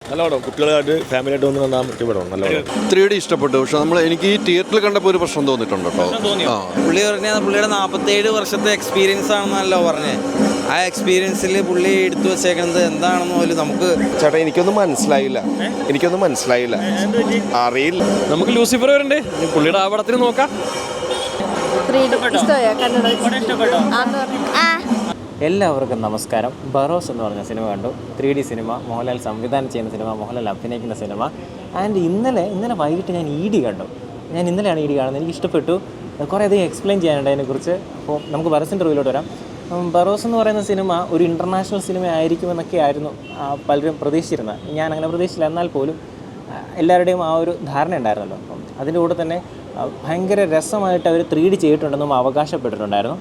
നല്ല പടം, കുട്ടികളായിട്ട് ഫാമിലിയായിട്ട് വന്ന് കാണാൻ പറ്റിയ പടമാണ്. നല്ല പടം. 3D ഇഷ്ടപ്പെട്ടു. പക്ഷെ എനിക്ക് ഈ തിയേറ്ററിൽ കണ്ടപ്പോൾ ഒരു പ്രശ്നം തോന്നിയിട്ടുണ്ട് കേട്ടോ. പുള്ളി പറഞ്ഞാൽ പുള്ളിയുടെ 47 വർഷത്തെ എക്സ്പീരിയൻസ് ആണെന്നല്ലോ പറഞ്ഞത്. ആ എക്സ്പീരിയൻസിൽ പുള്ളി എടുത്തു വെച്ചേക്കുന്നത് എന്താണെന്ന് പോലും നമുക്ക് ചേട്ടാ എനിക്കൊന്നും മനസ്സിലായില്ല. അറിയില്ല. നമുക്ക് ലൂസിഫർ വരണ്ടേ, പുള്ളിയുടെ ആ പടത്തിന് നോക്കാം. എല്ലാവർക്കും നമസ്കാരം. ബറോസ് എന്ന് പറഞ്ഞ സിനിമ കണ്ടു. 3D സിനിമ, മോഹൻലാൽ സംവിധാനം ചെയ്യുന്ന സിനിമ, മോഹൻലാൽ അഭിനയിക്കുന്ന സിനിമ. ആൻഡ് ഇന്നലെ വൈകിട്ട് ഞാൻ ED കണ്ടു. ഞാൻ ഇന്നലെയാണ് ED കാണുന്നത്. എനിക്ക് ഇഷ്ടപ്പെട്ടു. കുറേ അധികം എക്സ്പ്ലെയിൻ ചെയ്യാനുണ്ട് അതിനെക്കുറിച്ച്. അപ്പോൾ നമുക്ക് ബറോസിൻ്റെ റിവ്യൂലോട്ട് വരാം. ബറോസ് എന്ന് പറയുന്ന സിനിമ ഒരു ഇൻ്റർനാഷണൽ സിനിമ ആയിരിക്കുമെന്നൊക്കെ ആയിരുന്നു പലരും പ്രതീക്ഷിച്ചിരുന്നത്. ഞാൻ അങ്ങനെ പ്രതീക്ഷിച്ചില്ല. എന്നാൽ പോലും എല്ലാവരുടെയും ആ ഒരു ധാരണ ഉണ്ടായിരുന്നല്ലോ. അപ്പം അതിൻ്റെ കൂടെ തന്നെ ഭയങ്കര രസമായിട്ട് അവർ 3D ചെയ്തിട്ടുണ്ടെന്നും അവകാശപ്പെട്ടിട്ടുണ്ടായിരുന്നു.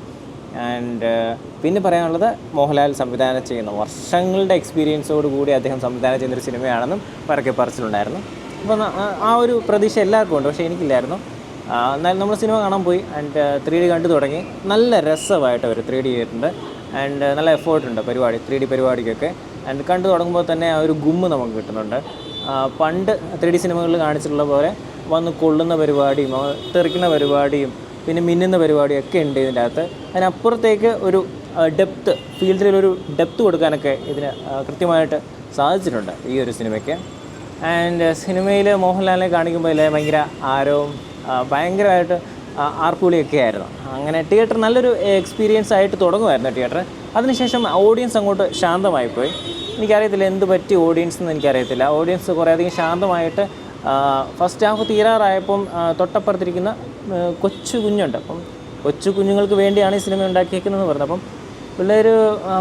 ആൻഡ് പിന്നെ പറയാനുള്ളത്, മോഹൻലാൽ സംവിധാനം ചെയ്യുന്ന വർഷങ്ങളുടെ എക്സ്പീരിയൻസോട് കൂടി അദ്ദേഹം സംവിധാനം ചെയ്യുന്നൊരു സിനിമയാണെന്നും പരക്കെ പറച്ചിലുണ്ടായിരുന്നു. അപ്പോൾ ആ ഒരു പ്രതീക്ഷ എല്ലാവർക്കും ഉണ്ട്, പക്ഷേ എനിക്കില്ലായിരുന്നു. എന്നാലും നമ്മൾ സിനിമ കാണാൻ പോയി. ആൻഡ് 3D കണ്ടു തുടങ്ങി. നല്ല രസമായിട്ട് അവർ 3D ചെയ്തിട്ടുണ്ട്. ആൻഡ് നല്ല എഫേർട്ടുണ്ട് പരിപാടി, 3D പരിപാടിക്കൊക്കെ. ആൻഡ് കണ്ടു തുടങ്ങുമ്പോൾ തന്നെ ആ ഒരു ഗുമ്മ് നമുക്ക് കിട്ടുന്നുണ്ട്. പണ്ട് 3D സിനിമകളിൽ കാണിച്ചിട്ടുള്ള പോലെ വന്ന് കൊള്ളുന്ന പരിപാടിയും തെറിക്കുന്ന പരിപാടിയും പിന്നെ മിന്നുന്ന പരിപാടിയൊക്കെ ഉണ്ട് ഇതിൻ്റെ അകത്ത്. അതിനപ്പുറത്തേക്ക് ഒരു ഡെപ്ത്ത്, ഫീൽഡിലൊരു ഡെപ്ത്ത് കൊടുക്കാനൊക്കെ ഇതിന് കൃത്യമായിട്ട് സാധിച്ചിട്ടുണ്ട് ഈ ഒരു സിനിമയ്ക്ക്. ആൻഡ് സിനിമയിൽ മോഹൻലാലിനെ കാണിക്കുമ്പോൾ അല്ലേ ഭയങ്കര ആരവും ഭയങ്കരമായിട്ട് ആർപ്പുളിയൊക്കെ ആയിരുന്നു. അങ്ങനെ തിയേറ്റർ നല്ലൊരു എക്സ്പീരിയൻസ് ആയിട്ട് തുടങ്ങുമായിരുന്നു തിയേറ്റർ. അതിനുശേഷം ഓഡിയൻസ് അങ്ങോട്ട് ശാന്തമായിപ്പോയി. എനിക്കറിയത്തില്ല എന്ത് പറ്റി ഓഡിയൻസ് എന്ന് എനിക്കറിയത്തില്ല. ഓഡിയൻസ് കുറേയധികം ശാന്തമായിട്ട് ഫസ്റ്റ് ഹാഫ് തീരാറായപ്പം തൊട്ടപ്പുറത്തിരിക്കുന്ന കൊച്ചു കുഞ്ഞുണ്ട്. അപ്പം കൊച്ചു കുഞ്ഞുങ്ങൾക്ക് വേണ്ടിയാണ് ഈ സിനിമ ഉണ്ടാക്കിയേക്കുന്നതെന്ന് പറഞ്ഞത്. അപ്പം പിള്ളേർ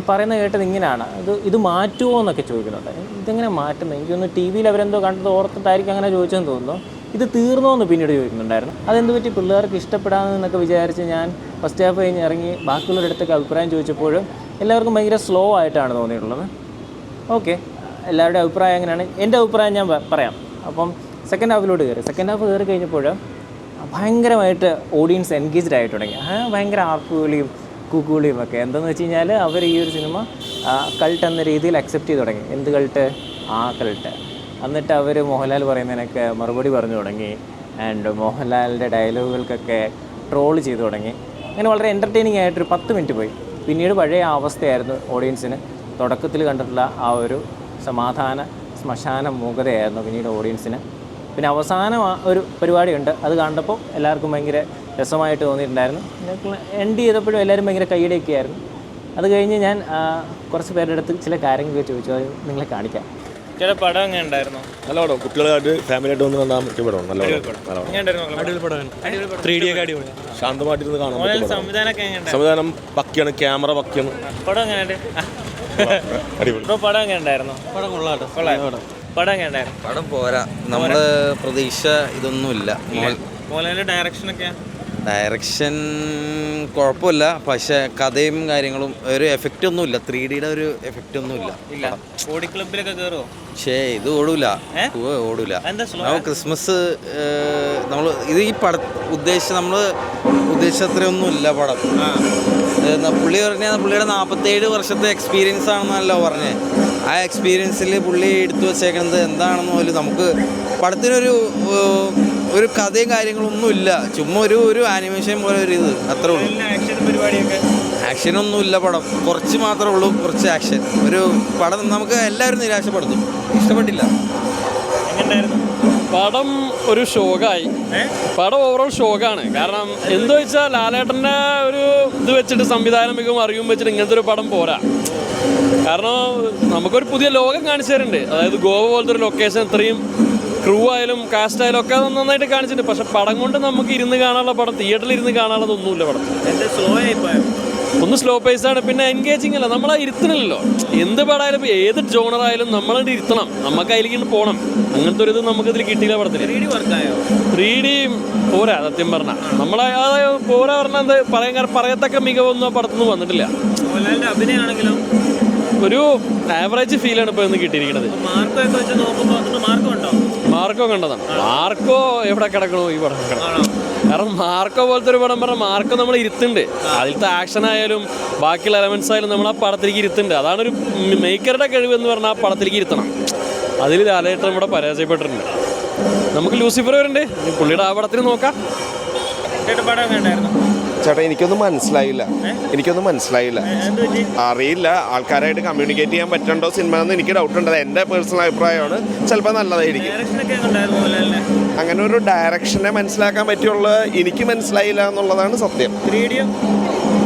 പറയുന്ന കേട്ടത് ഇങ്ങനെയാണ്, ഇത് മാറ്റുമോ എന്നൊക്കെ ചോദിക്കുന്നുണ്ട്. ഇതെങ്ങനെ മാറ്റുന്നത്? എനിക്കൊന്ന് TV അവരെന്തോ കണ്ടത് ഓർത്തിട്ടായിരിക്കും അങ്ങനെ ചോദിച്ചതെന്ന് തോന്നുന്നു. ഇത് തീർന്നോ എന്ന് പിന്നീട് ചോദിക്കുന്നുണ്ടായിരുന്നു. അതെന്ത് പറ്റി പിള്ളേർക്ക് ഇഷ്ടപ്പെടാമെന്നൊക്കെ വിചാരിച്ച് ഞാൻ ഫസ്റ്റ് ഹാഫ് കഴിഞ്ഞ് ഇറങ്ങി ബാക്കിയുള്ളവരുടെ അടുത്തൊക്കെ അഭിപ്രായം ചോദിച്ചപ്പോഴും എല്ലാവർക്കും ഭയങ്കര സ്ലോ ആയിട്ടാണ് തോന്നിയിട്ടുള്ളത്. ഓക്കെ, എല്ലാവരുടെയും അഭിപ്രായം എങ്ങനെയാണ്? എൻ്റെ അഭിപ്രായം ഞാൻ പറയാം. അപ്പം സെക്കൻഡ് ഹാഫിലോട്ട് സെക്കൻഡ് ഹാഫ് കയറി കഴിഞ്ഞപ്പോൾ ഭയങ്കരമായിട്ട് ഓഡിയൻസ് എൻഗേജ്ഡ് ആയിട്ട് തുടങ്ങി. ഭയങ്കര ആർപ്പുവിളിയും കൂക്കുവിളിയും ഒക്കെ. എന്താണെന്ന് വെച്ച് കഴിഞ്ഞാൽ അവർ ഈ ഒരു സിനിമ കൾട്ട് എന്ന രീതിയിൽ അക്സെപ്റ്റ് ചെയ്ത് തുടങ്ങി. എന്ത് കൾട്ട്? ആ കൾട്ട്. എന്നിട്ട് അവർ മോഹൻലാൽ പറയുന്നതിനൊക്കെ മറുപടി പറഞ്ഞു തുടങ്ങി. ആൻഡ് മോഹൻലാലിൻ്റെ ഡയലോഗുകൾക്കൊക്കെ ട്രോൾ ചെയ്തു തുടങ്ങി. അങ്ങനെ വളരെ എൻ്റർടൈനിങ് ആയിട്ടൊരു 10 മിനിറ്റ് പോയി. പിന്നീട് പഴയ അവസ്ഥയായിരുന്നു ഓഡിയൻസിന്. തുടക്കത്തിൽ കണ്ടിട്ടുള്ള ആ ഒരു സമാധാന ശ്മശാന മൂകതയായിരുന്നു പിന്നീട് ഓഡിയൻസിന്. പിന്നെ അവസാനം ഒരു പരിപാടിയുണ്ട്, അത് കണ്ടപ്പോൾ എല്ലാവർക്കും ഭയങ്കര രസമായിട്ട് തോന്നിയിട്ടുണ്ടായിരുന്നു. എൻഡ് ചെയ്തപ്പോഴും എല്ലാവരും ഭയങ്കര കൈയടിയൊക്കെ ആയിരുന്നു. അത് കഴിഞ്ഞ് ഞാൻ കുറച്ച് പേരുടെ അടുത്ത് ചില കാര്യങ്ങളൊക്കെ ചോദിച്ചു. അത് നിങ്ങളെ കാണിക്കാം. ചില പടം എങ്ങനെ ഉണ്ടായിരുന്നു? നല്ല പടം, കുട്ടികളായിട്ട് ഫാമിലിയായിട്ട് വന്ന് കാണാൻ പറ്റിയ പടമാണ്. നല്ല പടം. ശാന്തമായിട്ടിരുന്ന് കാണാൻ പറ്റിയ പടം. സംവിധാനം പക്കയാണ്, ക്യാമറ പക്കയാണ്. പടം എങ്ങനെയുണ്ട്? പടം എങ്ങനെ ഉണ്ടായിരുന്നു? പടം പടം പോരാ. നമ്മള് പ്രതീക്ഷ ഇതൊന്നുമില്ല. മോഹൻലാലിന്റെ ഡയറക്ഷൻ കുഴപ്പമില്ല, പക്ഷെ കഥയും കാര്യങ്ങളും ഒരു എഫക്റ്റ് ഒന്നുമില്ല. 3Dയുടെ ഒരു എഫക്റ്റ് ഒന്നുമില്ല. ക്ലബിലൊക്കെ കയറുമോ? പക്ഷേ ഇത് ഓടൂല. ക്രിസ്മസ് നമ്മൾ ഇത് ഈ നമ്മൾ ഉദ്ദേശിച്ചത്രയൊന്നുമില്ല പടം. പുള്ളി പറഞ്ഞാൽ പുള്ളിയുടെ 47 വർഷത്തെ എക്സ്പീരിയൻസ് ആണെന്നല്ലോ പറഞ്ഞത്. ആ എക്സ്പീരിയൻസിൽ പുള്ളി എടുത്തു വെച്ചേക്കുന്നത് എന്താണെന്ന് പോലും നമുക്ക് പടത്തിനൊരു കഥയും കാര്യങ്ങളൊന്നും ഇല്ല. ചുമ്മാ ഒരു ആനിമേഷൻ പോലെ ഒരു ഇത് അത്രേ ഉള്ളൂ. ആക്ഷനൊന്നുമില്ല പടം, കുറച്ച് മാത്രമേ ഉള്ളൂ. കുറച്ച് ആക്ഷൻ. ഒരു പടം നമുക്ക് എല്ലാവരും നിരാശപ്പെടുത്തും. ഇഷ്ടപ്പെട്ടില്ല. പടം ഒരു ഷോക്കായി. പടം ഓവറോൾ ഷോക്കാണ്. കാരണം എന്താ വെച്ചാൽ ലാലേട്ടൻ്റെ ഒരു ഇത് വെച്ചിട്ട് സംവിധാനം മികവും അറിവും വെച്ചിട്ട് ഇങ്ങനത്തെ ഒരു പടം പോരാ. കാരണം നമുക്കൊരു പുതിയ ലോകം കാണിച്ചു തരുന്നുണ്ട്. അതായത് ഗോവ പോലത്തെ ഒരു ലൊക്കേഷൻ, ഇത്രയും ക്രൂ ആയാലും കാസ്റ്റ് ആയാലും ഒക്കെ നന്നായിട്ട് കാണിച്ചിട്ടുണ്ട്. പക്ഷെ പടം കൊണ്ട് നമുക്ക് ഇരുന്ന് കാണാനുള്ള പടം, തിയേറ്ററിൽ ഇരുന്ന് കാണാനുള്ളതൊന്നുമില്ല പടം. ഒന്ന് സ്ലോ പേസാണ്. പിന്നെ എൻഗേജിങ് അല്ല, നമ്മളെ ഇരുത്തണില്ലല്ലോ. എന്ത് പടമായാലും ഏത് ജോണറായാലും നമ്മളത് ഇരുത്തണം, നമുക്ക് അതിലേക്ക് പോകണം. അങ്ങനത്തെ ഒരു ഇത് നമുക്കിതിൽ കിട്ടിയില്ല പടത്തിൽ. 3D പോരാ. സത്യം പറഞ്ഞാൽ നമ്മളെ പോരാ പറഞ്ഞാൽ എന്ത് പറയത്തക്ക മികവൊന്നും ആ പടത്തുനിന്ന് വന്നിട്ടില്ല. അഭിനയാണെങ്കിലും ഒരു ആവറേജ് ഫീലാണ് ഇപ്പോൾ ഇന്ന് കിട്ടിയിരിക്കുന്നത്. മാർക്കോ കണ്ടതാണ്. മാർക്കോ എവിടെ കിടക്കണോ ഈ പടം കിടക്കണം. കാരണം മാർക്കോ പോലത്തെ ഒരു പടം പറഞ്ഞാൽ മാർക്കോ നമ്മൾ ഇരുത്തുന്നുണ്ട്. അതിലത്തെ ആക്ഷൻ ആയാലും ബാക്കിയുള്ള എലമെന്റ്സ് ആയാലും നമ്മൾ ആ പടത്തിലേക്ക് ഇരുത്തുന്നുണ്ട്. അതാണ് ഒരു മേക്കറുടെ കഴിവ് എന്ന് പറഞ്ഞാൽ ആ പടത്തിലേക്ക് ഇരുത്തണം. അതിൽ ലാലേട്ടൻ ഇവിടെ പരാജയപ്പെട്ടിട്ടുണ്ട്. നമുക്ക് ലൂസിഫർ വരണ്ടേ, പുള്ളിയുടെ ആ പടത്തിന് നോക്കാം. ചേട്ടാ എനിക്കൊന്നും മനസ്സിലായില്ല അറിയില്ല, ആൾക്കാരായിട്ട് കമ്മ്യൂണിക്കേറ്റ് ചെയ്യാൻ പറ്റണ്ടോ സിനിമ എന്ന് എനിക്ക് ഡൗട്ട് ഉണ്ട്. എൻ്റെ പേഴ്സണൽ അഭിപ്രായമാണ്. ചിലപ്പോൾ നല്ലതായിരിക്കും. അങ്ങനെ ഒരു ഡയറക്ഷനെ മനസ്സിലാക്കാൻ പറ്റിയുള്ള എനിക്ക് മനസ്സിലായില്ല എന്നുള്ളതാണ് സത്യം.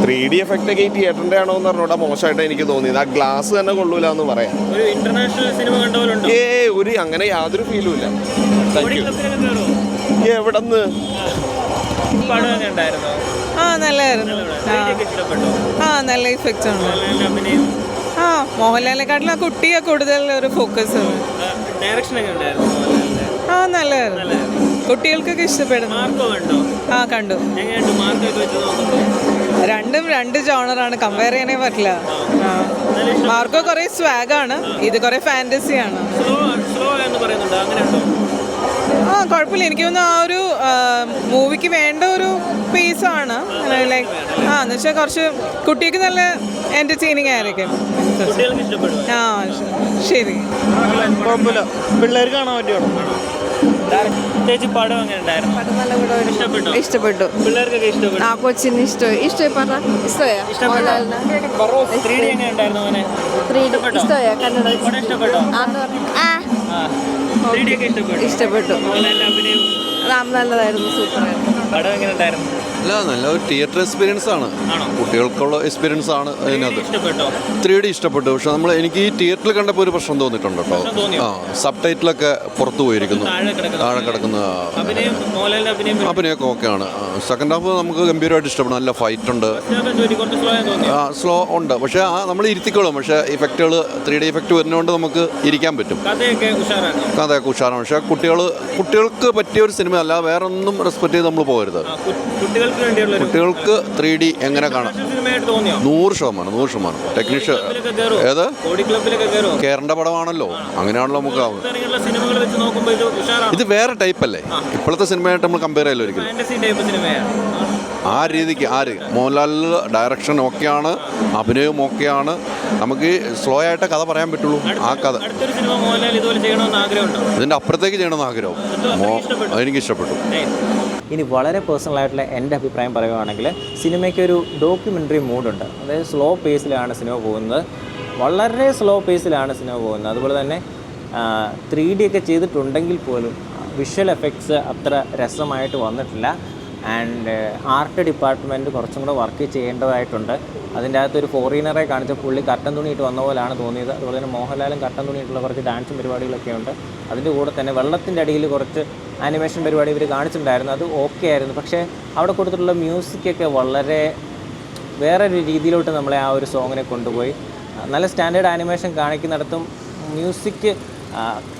3D എഫക്റ്റ് ഒക്കെ ഈ തിയേറ്ററിൻ്റെ ആണോ എന്ന് പറഞ്ഞോടാ മോശമായിട്ട് എനിക്ക് തോന്നിയത്. ആ ഗ്ലാസ് തന്നെ കൊള്ളൂല എന്ന് പറയാം. ഒരു അങ്ങനെ യാതൊരു ഫീലും ഇല്ല. എവിടെന്ന് നല്ലായിരുന്നു. നല്ല ഇഫക്റ്റ് ഉണ്ട്. മോഹൻലാലിനെക്കാട്ടിലും ആ കുട്ടിയെ കൂടുതൽ ഒരു ഫോക്കസ്. നല്ലായിരുന്നു. കുട്ടികൾക്കൊക്കെ ഇഷ്ടപ്പെടുന്നു. കണ്ടു. രണ്ടും രണ്ട് ജോണറാണ്, കമ്പയർ ചെയ്യാനേ പറ്റില്ല. മാർക്കോ കുറെ സ്വാഗാണ്, ഇത് കുറെ ഫാന്റസിയാണ്. കുഴപ്പമില്ല. എനിക്ക് തോന്നുന്നു ആ ഒരു മൂവിക്ക് വേണ്ട ഒരു പേസാണ്. ലൈക്ക് എന്ന് വെച്ചാൽ കുറച്ച് കുട്ടിക്ക് നല്ല എൻ്റർടൈനിങ് ആയിരിക്കും. ശരി, കുഴപ്പമില്ല, പിള്ളേർക്ക് കാണാൻ പറ്റിയോ? ഇഷ്ടപ്പെട്ടു. ആ കൊച്ചിന് ഇഷ്ടമായി കന്നഡ ഇഷ്ടപ്പെട്ടു. നല്ലതായിരുന്നു, സൂപ്പറായിരുന്നു. അല്ല, നല്ല ഒരു തിയേറ്റർ എക്സ്പീരിയൻസ് ആണ്, കുട്ടികൾക്കുള്ള എക്സ്പീരിയൻസ് ആണ് അതിനകത്ത്. 3D ഇഷ്ടപ്പെട്ടു. പക്ഷെ എനിക്ക് ഈ തിയേറ്ററിൽ കണ്ടപ്പോൾ ഒരു പ്രശ്നം തോന്നിയിട്ടുണ്ട് കേട്ടോ. സബ് ടൈറ്റിലൊക്കെ പുറത്തു പോയിരിക്കുന്നു, താഴെ കിടക്കുന്ന അഭിനയൊക്കെ ഓക്കെയാണ്. സെക്കൻഡ് ഹാഫ് നമുക്ക് ഗംഭീരമായിട്ട് ഇഷ്ടപ്പെടും. നല്ല ഫൈറ്റ് ഉണ്ട്, സ്ലോ ഉണ്ട്. പക്ഷേ നമ്മൾ ഇരുത്തിക്കോളും. പക്ഷേ ഇഫക്റ്റുകൾ 3D ഇഫക്റ്റ് വരുന്നതുകൊണ്ട് നമുക്ക് ഇരിക്കാൻ പറ്റും. കഥയൊക്കെ ഉഷാറാണ്. പക്ഷേ കുട്ടികൾക്ക് പറ്റിയ ഒരു സിനിമ അല്ല. വേറെ ഒന്നും റെസ്പെക്ട് ചെയ്ത് നമ്മൾ പോകരുത്. കുട്ടികൾക്ക് 3D എങ്ങനെ കാണാം? 100%. ടെക്നീഷ്യൻ ഏത് കേരള പടമാണല്ലോ, അങ്ങനെയാണല്ലോ നമുക്ക് ആവുന്നത്. ഇത് വേറെ ടൈപ്പ് അല്ലേ? ഇപ്പോഴത്തെ സിനിമയായിട്ട് നമ്മൾ കമ്പയർ ചെയ്യല്ലോ ഒരിക്കലും. ആ രീതിക്ക് മോഹൻലാൽ ഡയറക്ഷൻ ഓക്കെയാണ്, അഭിനയം ഓക്കെയാണ്. നമുക്ക് സ്ലോ ആയിട്ട് കഥ പറയാൻ പറ്റുള്ളൂ. ആ കഥ ഇതിൻ്റെ അപ്പുറത്തേക്ക് ചെയ്യണമെന്ന് ആഗ്രഹം എനിക്ക് ഇഷ്ടപ്പെട്ടു. ഇനി വളരെ പേഴ്സണലായിട്ടുള്ള എൻ്റെ അഭിപ്രായം പറയുകയാണെങ്കിൽ സിനിമയ്ക്കൊരു ഡോക്യുമെൻ്ററി മൂഡുണ്ട്. അതായത് സ്ലോ പേസിലാണ് സിനിമ പോകുന്നത്, വളരെ സ്ലോ പേസിലാണ് സിനിമ പോകുന്നത്. അതുപോലെ തന്നെ 3D ഒക്കെ ചെയ്തിട്ടുണ്ടെങ്കിൽ പോലും വിഷ്വൽ എഫക്ട്സ് അത്ര രസമായിട്ട് വന്നിട്ടില്ല. ആൻഡ് ആർട്ട് ഡിപ്പാർട്ട്മെൻറ്റ് കുറച്ചും കൂടെ വർക്ക് ചെയ്യേണ്ടതായിട്ടുണ്ട്. അതിൻ്റെ അകത്തൊരു ഫോറിനറെ കാണിച്ച പുള്ളി കട്ടൻ തുണിയിട്ട് വന്ന പോലെയാണ് തോന്നിയത്. അതുപോലെ തന്നെ മോഹൻലാലും കട്ടൻ തുണിയിട്ടുള്ള കുറച്ച് ഡാൻസും പരിപാടികളൊക്കെ ഉണ്ട്. അതിൻ്റെ കൂടെ തന്നെ വെള്ളത്തിൻ്റെ അടിയിൽ കുറച്ച് ആനിമേഷൻ പരിപാടി ഇവർ കാണിച്ചിട്ടുണ്ടായിരുന്നു, അത് ഓക്കെ ആയിരുന്നു. പക്ഷേ അവിടെ കൊടുത്തിട്ടുള്ള മ്യൂസിക്കൊക്കെ വളരെ വേറൊരു രീതിയിലോട്ട് നമ്മളെ ആ ഒരു സോങ്ങിനെ കൊണ്ടുപോയി. നല്ല സ്റ്റാൻഡേർഡ് ആനിമേഷൻ കാണിക്കുന്നിടത്തും മ്യൂസിക്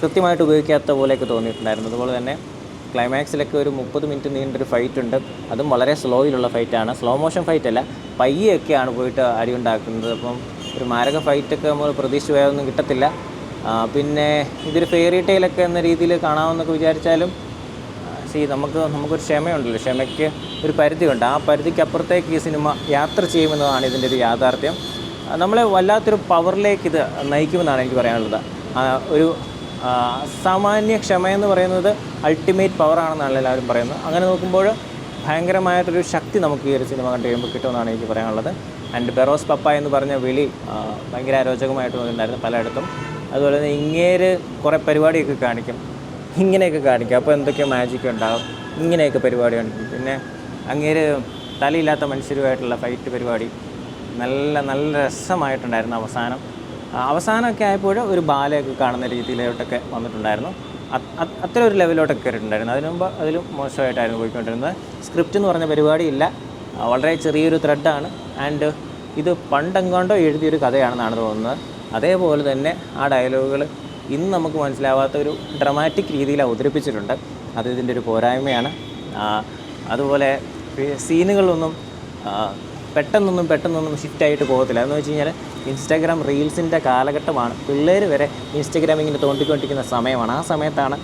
കൃത്യമായിട്ട് ഉപയോഗിക്കാത്ത പോലെയൊക്കെ തോന്നിയിട്ടുണ്ടായിരുന്നു. അതുപോലെ തന്നെ ക്ലൈമാക്സിലൊക്കെ ഒരു 30 മിനിറ്റ് നീണ്ടൊരു ഫൈറ്റ് ഉണ്ട്. അതും വളരെ സ്ലോയിലുള്ള ഫൈറ്റാണ്, സ്ലോ മോഷൻ ഫൈറ്റ് അല്ല, പയ്യൊക്കെയാണ് പോയിട്ട് അടി ഉണ്ടാക്കുന്നത്. അപ്പം ഒരു മാരക ഫൈറ്റൊക്കെ നമ്മൾ പ്രതീക്ഷിച്ച് പോയാതൊന്നും കിട്ടത്തില്ല. പിന്നെ ഇതൊരു ഫെയറി ടെയിലൊക്കെ എന്ന രീതിയിൽ കാണാമെന്നൊക്കെ വിചാരിച്ചാലും നമുക്കൊരു ക്ഷമയുണ്ടല്ലോ, ക്ഷമയ്ക്ക് ഒരു പരിധിയുണ്ട്. ആ പരിധിക്ക് അപ്പുറത്തേക്ക് ഈ സിനിമ യാത്ര ചെയ്യുമെന്നതാണ് ഇതിൻ്റെ ഒരു യാഥാർത്ഥ്യം. നമ്മളെ വല്ലാത്തൊരു പവറിലേക്ക് ഇത് നയിക്കുമെന്നാണ് എനിക്ക് പറയാനുള്ളത്. ഒരു സാമാന്യ ക്ഷമയെന്ന് പറയുന്നത് അൾട്ടിമേറ്റ് പവറാണെന്നാണ് എല്ലാവരും പറയുന്നത്. അങ്ങനെ നോക്കുമ്പോൾ ഭയങ്കരമായിട്ടൊരു ശക്തി നമുക്ക് ഈ ഒരു സിനിമ കണ്ടു കഴിയുമ്പോൾ കിട്ടുമെന്നാണ് എനിക്ക് പറയാനുള്ളത്. ആൻഡ് ബെറോസ് പപ്പ എന്ന് പറഞ്ഞ വിളി ഭയങ്കര അരോചകമായിട്ട് തോന്നിയിട്ടുണ്ടായിരുന്നു പലയിടത്തും. അതുപോലെ തന്നെ ഇങ്ങേര് കുറേ പരിപാടിയൊക്കെ കാണിക്കും, ഇങ്ങനെയൊക്കെ കാണിക്കും, അപ്പോൾ എന്തൊക്കെയോ മാജിക് ഉണ്ടാകും, ഇങ്ങനെയൊക്കെ പരിപാടി കാണിക്കും. പിന്നെ അങ്ങേര് തലയില്ലാത്ത മനുഷ്യരുമായിട്ടുള്ള ഫൈറ്റ് പരിപാടി നല്ല രസമായിട്ടുണ്ടായിരുന്നു. അവസാനമൊക്കെ ആയപ്പോൾ ഒരു ബാലയൊക്കെ കാണുന്ന രീതിയിലോട്ടൊക്കെ വന്നിട്ടുണ്ടായിരുന്നു. അത്ര ഒരു ലെവലിലോട്ടൊക്കെ കയറിയിട്ടുണ്ടായിരുന്നു. അതിനു മുമ്പ് അതിലും മോശമായിട്ടായിരുന്നു പോയിക്കൊണ്ടിരുന്നത്. സ്ക്രിപ്റ്റ് എന്ന് പറഞ്ഞ പരിപാടിയില്ല, വളരെ ചെറിയൊരു ത്രെഡാണ്. ആൻഡ് ഇത് പണ്ടെങ്ങാണ്ടോ എഴുതിയൊരു കഥയാണെന്നാണ് തോന്നുന്നത്. അതേപോലെ തന്നെ ആ ഡയലോഗുകൾ ഇന്ന് നമുക്ക് മനസ്സിലാവാത്ത ഒരു ഡ്രമാറ്റിക് രീതിയിൽ അവതരിപ്പിച്ചിട്ടുണ്ട്. അത് ഇതിൻ്റെ ഒരു പോരായ്മയാണ്. അതുപോലെ സീനുകളൊന്നും പെട്ടെന്നൊന്നും ഷിഫ്റ്റായിട്ട് പോകത്തില്ല. എന്ന് വെച്ച് കഴിഞ്ഞാൽ ഇൻസ്റ്റാഗ്രാം റീൽസിൻ്റെ കാലഘട്ടമാണ്. പിള്ളേർ വരെ ഇൻസ്റ്റാഗ്രാം ഇങ്ങനെ തോണ്ടിക്കൊണ്ടിരിക്കുന്ന സമയമാണ്. ആ സമയത്താണ്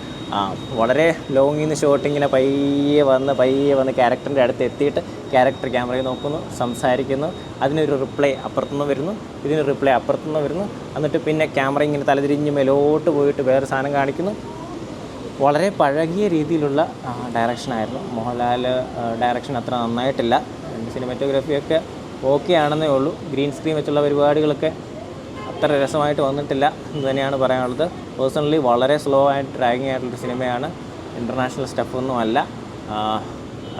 വളരെ ലോങ്ങിൽ നിന്ന് ഷോട്ട് ഇങ്ങനെ പയ്യെ വന്ന് ക്യാരക്ടറിൻ്റെ അടുത്ത് എത്തിയിട്ട് ക്യാരക്ടർ ക്യാമറയിൽ നോക്കുന്നു, സംസാരിക്കുന്നു, അതിനൊരു റിപ്ലൈ അപ്പുറത്തുനിന്ന് വരുന്നു, ഇതിനൊരു റിപ്ലൈ അപ്പുറത്തുനിന്ന് വരുന്നു, എന്നിട്ട് പിന്നെ ക്യാമറ ഇങ്ങനെ തലതിരിഞ്ഞ് മേലോട്ട് പോയിട്ട് വേറെ സാധനം കാണിക്കുന്നു. വളരെ പഴകിയ രീതിയിലുള്ള ഡയറക്ഷനായിരുന്നു. മോഹൻലാൽ ഡയറക്ഷൻ അത്ര നന്നായിട്ടില്ല. സിനിമാറ്റോഗ്രാഫിയൊക്കെ ഓക്കെ ആണെന്നേ ഉള്ളൂ. ഗ്രീൻ സ്ക്രീൻ വെച്ചുള്ള പരിപാടികളൊക്കെ അത്ര രസമായിട്ട് വന്നിട്ടില്ല എന്ന് തന്നെയാണ് പറയാനുള്ളത്. പേഴ്സണലി വളരെ സ്ലോ ആയിട്ട് ഡ്രാഗിങ് ആയിട്ടുള്ളൊരു സിനിമയാണ്. ഇൻ്റർനാഷണൽ സ്റ്റഫൊന്നും അല്ല,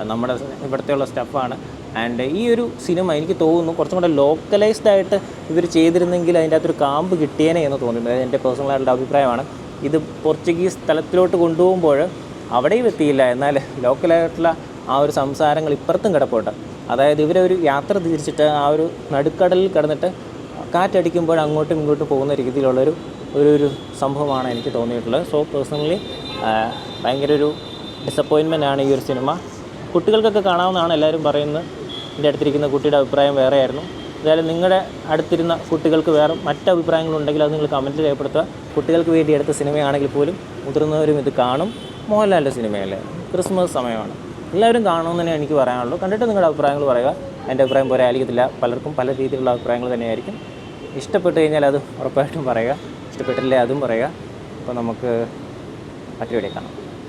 നമ്മുടെ ഇവിടുത്തെയുള്ള സ്റ്റഫാണ്. ആൻഡ് ഈ ഒരു സിനിമ എനിക്ക് തോന്നുന്നു കുറച്ചും കൂടെ ലോക്കലൈസ്ഡ് ആയിട്ട് ഇവർ ചെയ്തിരുന്നെങ്കിൽ അതിൻ്റെ അകത്തൊരു കാമ്പ് കിട്ടിയേനെ എന്ന് തോന്നുന്നുണ്ട്. എൻ്റെ പേഴ്സണലായിട്ടുള്ള അഭിപ്രായമാണ്. ഇത് പോർച്ചുഗീസ് തലത്തിലോട്ട് കൊണ്ടുപോകുമ്പോൾ അവിടെയും എത്തിയില്ല, എന്നാൽ ലോക്കലായിട്ടുള്ള ആ ഒരു സംസാരങ്ങൾ ഇപ്പുറത്തും കിടപ്പുണ്ട്. അതായത് ഇവരൊരു യാത്ര തിരിച്ചിട്ട് ആ ഒരു നടുക്കടലിൽ കിടന്നിട്ട് കാറ്റടിക്കുമ്പോൾ അങ്ങോട്ടും ഇങ്ങോട്ടും പോകുന്ന രീതിയിലുള്ളൊരു ഒരു സംഭവമാണ് എനിക്ക് തോന്നിയിട്ടുള്ളത്. സോ പേഴ്സണലി ഭയങ്കര ഒരു ഡിസപ്പോയിൻമെൻ്റ് ആണ് ഈ ഒരു സിനിമ. കുട്ടികൾക്കൊക്കെ കാണാവുന്നതാണ് എല്ലാവരും പറയുന്നത്. എൻ്റെ അടുത്തിരിക്കുന്ന കുട്ടിയുടെ അഭിപ്രായം വേറെയായിരുന്നു. എന്തായാലും നിങ്ങളുടെ അടുത്തിരുന്ന കുട്ടികൾക്ക് വേറെ മറ്റ് അഭിപ്രായങ്ങളുണ്ടെങ്കിൽ അത് നിങ്ങൾ കമൻറ്റ് രേഖപ്പെടുത്തുക. കുട്ടികൾക്ക് വേണ്ടി എടുത്ത സിനിമയാണെങ്കിൽ പോലും മുതിർന്നവരും ഇത് കാണും. മോഹൻലാലിൻ്റെ സിനിമയല്ലേ, ക്രിസ്മസ് സമയമാണ്, എല്ലാവരും കാണുമെന്ന് തന്നെ എനിക്ക് പറയാനുള്ളൂ. കണ്ടിട്ട് നിങ്ങളുടെ അഭിപ്രായങ്ങൾ പറയുക. എൻ്റെ അഭിപ്രായം പോലെ ആയിരിക്കത്തില്ല, പലർക്കും പല രീതിയിലുള്ള അഭിപ്രായങ്ങൾ തന്നെയായിരിക്കും. ഇഷ്ടപ്പെട്ട് കഴിഞ്ഞാൽ അത് ഉറപ്പായിട്ടും പറയുക, ഇഷ്ടപ്പെട്ടില്ലേ അതും പറയുക. അപ്പോൾ നമുക്ക് മറ്റൊരു വീഡിയോ കാണാം.